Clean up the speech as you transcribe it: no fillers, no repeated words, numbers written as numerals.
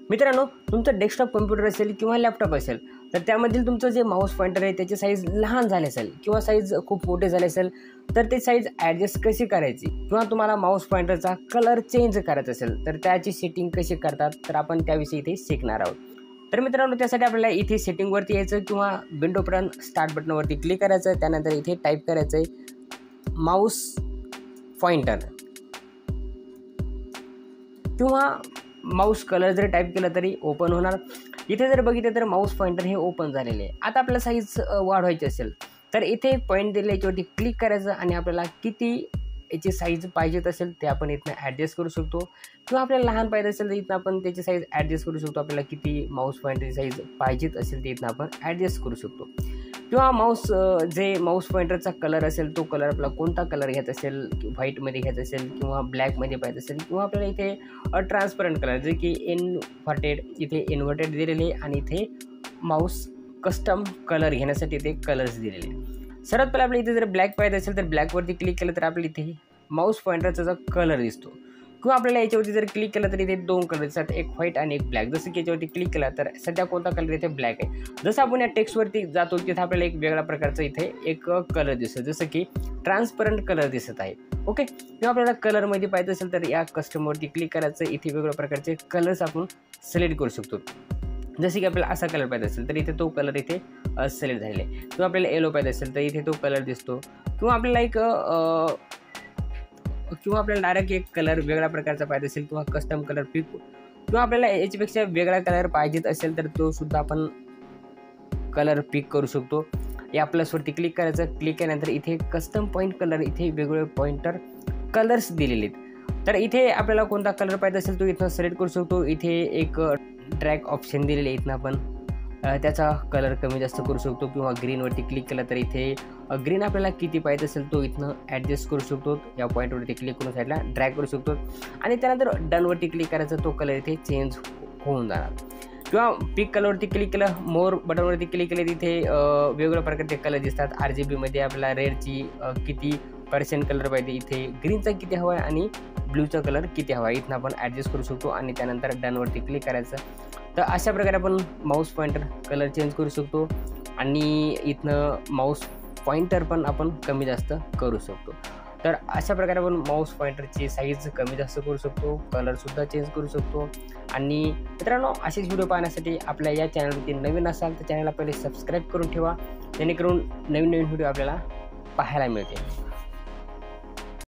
मित्रांनो, तुमचं desktop computer असेल किंवा लॅपटॉप असेल तर त्यामधील तुमचं जे माऊस पॉईंटर आहे त्याची साईज लहान झाली असेल किंवा साईज खूप मोठे झाले असेल तर ते साईज ॲडजस्ट कशी करायची किंवा तुम्हाला माऊस पॉईंटरचा कलर चेंज करायचा असेल तर त्याची सेटिंग कशी करतात तर आपण त्याविषयी इथे शिकणार आहोत। तर मित्रांनो, त्यासाठी आपल्याला इथे सेटिंगवरती यायचं किंवा विंडो पर्यंत स्टार्ट बटनवरती क्लिक करायचं। त्यानंतर इथे टाईप करायचं आहे माऊस पॉईंटर किंवा माऊस कलर जरी टाईप केलं तरी ओपन होणार। इथे जर बघितलं तर माऊस पॉईंटर हे ओपन झालेले आहे। आता आपल्याला साईज वाढवायची असेल तर इथे पॉईंट दिले याच्यावरती क्लिक करायचं आणि आपल्याला किती याची साईज पाहिजेत असेल ते आपण इथनं ॲडजस्ट करू शकतो किंवा आपल्याला लहान पाहिजे असेल तर इथनं आपण त्याची साईज ॲडजस्ट करू शकतो। आपल्याला किती माऊस पॉईंटरची साईज पाहिजेत असेल ते इथनं आपण ॲडजस्ट करू शकतो किंवा माऊस पॉईंटरचा कलर असेल तो कलर आपला कोणता कलर घ्यायचा असेल, व्हाईटमध्ये घ्यायचा असेल किंवा ब्लॅकमध्ये पाहिजे असेल किंवा आपल्याला इथे ट्रान्सपरंट कलर जे की इन्व्हर्टेड दिलेले आणि इथे माऊस कस्टम कलर घेण्यासाठी इथे कलर्स दिलेले। सर्वात पहिला आपल्याला इथे जर ब्लॅक पाहिजे असेल तर ब्लॅकवरती क्लिक केलं तर आपल्याला इथे माऊस पॉईंटरचा जो कलर दिसतो किंवा आपल्याला याच्यावरती जर क्लिक केलं तर इथे दोन कलर दिसतात, एक व्हाईट आणि एक ब्लॅक। जसं की याच्यावरती क्लिक केला तर सध्या कोणता कलर इथे ब्लॅक आहे। जसं आपण या टेक्स्टवरती जातो तिथे आपल्याला एक वेगळ्या प्रकारचा इथे एक कलर दिसतो जसं की ट्रान्सपरंट कलर दिसत आहे। ओके, किंवा आपल्याला कलरमध्ये पाहिजे असेल तर या कस्टमवरती क्लिक करायचं। इथे वेगवेगळ्या प्रकारचे कलर्स आपण सिलेक्ट करू शकतो। जसे की आपल्याला असा कलर पाहिजे असेल तर इथे तो कलर इथे सिलेक्ट झालेला आहे किंवा आपल्याला येलो पाहिजे असेल तर इथे तो कलर दिसतो किंवा आपल्याला आपल्याला डायरेक्ट एक कलर वेगळ्या प्रकारचा पाहिजे असेल किंवा कस्टम कलर पिक किंवा आपल्याला याच्यापेक्षा वेगळा कलर पाहिजेत असेल तर तो सुद्धा आपण कलर पिक करू शकतो। या प्लसवरती क्लिक करायचं। क्लिक केल्यानंतर इथे कस्टम पॉईंट कलर इथे वेगवेगळे पॉईंटर कलर्स दिलेले आहेत। तर इथे आपल्याला कोणता कलर पाहिजे असेल तो इथं सिलेक्ट करू शकतो। इथे एक ड्रॅग ऑप्शन दिलेले इथनं आपण त्याचा कलर कमी जास्त करू शकतो किंवा ग्रीनवरती क्लिक केलं तर इथे ग्रीन आपल्याला किती पाहिजे असेल तो इथनं ॲडजस्ट करू शकतो। या पॉईंटवरती क्लिक करून साईडला ड्रॅग करू शकतो आणि त्यानंतर डनवरती क्लिक करायचं, तो कलर इथे चेंज होऊन जाणार। किंवा पिक कलरवरती क्लिक केलं, मोर बटनवरती क्लिक केलं तिथे वेगवेगळ्या प्रकारचे कलर दिसतात। RGBमध्ये आपल्याला रेडची किती पर्सेंट कलर पाहिजे, इथे ग्रीनचा किती हवा आहे आणि ब्ल्यूचा कलर किती हवा आहे इथनं आपण ॲडजस्ट करू शकतो आणि त्यानंतर डनवरती क्लिक करायचं। तर अशा प्रकारे आपण माऊस पॉईंटर कलर चेंज करू शकतो आणि इथनं माऊस पॉईंटर पण आपण कमी जास्त करू शकतो। तर अशा प्रकारे आपण माऊस पॉईंटरची साईज कमी जास्त करू शकतो, कलरसुद्धा चेंज करू शकतो। आणि मित्रांनो, असेच व्हिडिओ पाहण्यासाठी आपल्या या चॅनलवरती नवीन असाल तर चॅनलला पहिले सबस्क्राईब करून ठेवा जेणेकरून नवीन व्हिडिओ आपल्याला पाहायला मिळतील।